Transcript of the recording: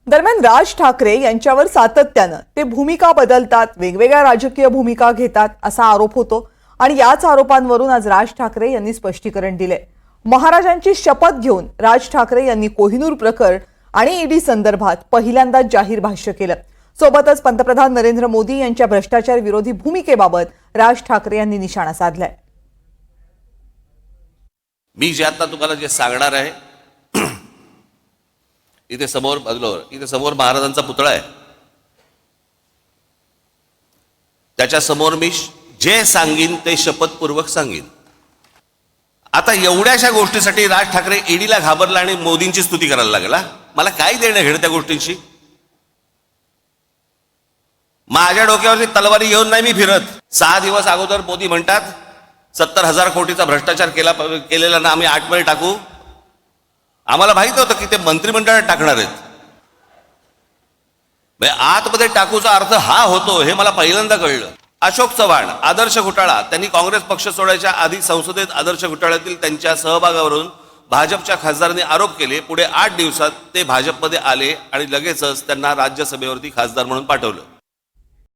दरम्यान राज ठाकरे यांच्यावर सातत्यानं ते भूमिका बदलतात, वेगवेगळ्या राजकीय भूमिका घेतात असा आरोप होतो आणि याच आरोपांवरून आज राज ठाकरे यांनी स्पष्टीकरण दिले। महाराजांची शपथ घेऊन राज ठाकरे यांनी कोहिनूर प्रकरण आणि ईडी संदर्भात पहिल्यांदाच जाहीर भाष्य केलं। सोबतच पंतप्रधान नरेंद्र मोदी यांच्या भ्रष्टाचार विरोधी भूमिकेबाबत राज ठाकरे यांनी निशाणा साधलाय। मी जे आता तुम्हाला जे सांगणार आहे, इथे समोर बाजूला इथे समोर महाराजांचा पुतळा आहे, त्याच्या समोर मी जे सांगीन ते शपथपूर्वक सांगीन। आता एवढ्याशा गोष्टीसाठी राज ठाकरे ईडीला घाबरला आणि मोदींची स्तुती करायला लागला। मला काय देणं घेणं त्या गोष्टींशी? माझ्या डोक्यावरती तलवारी घेऊन नाही मी फिरत। 6 दिवस अगोदर मोदी म्हणतात 70,000 कोटीचा भ्रष्टाचार केलेला ना आम्ही 8 मध्ये टाकू। आम्हाला माहित होतं की ते मंत्रिमंडळात टाकणार आहेत। आतमध्ये टाकूचा अर्थ हा होतो हे मला पहिल्यांदा कळलं। अशोक चव्हाण आदर्श घोटाळा, त्यांनी काँग्रेस पक्ष सोडायच्या आधी संसदेत आदर्श घोटाळ्यातील त्यांच्या सहभागावरून भाजपच्या खासदारांनी आरोप केले। पुढे 8 दिवसात ते भाजपमध्ये आले आणि लगेचच त्यांना राज्यसभेवरती खासदार म्हणून पाठवलं।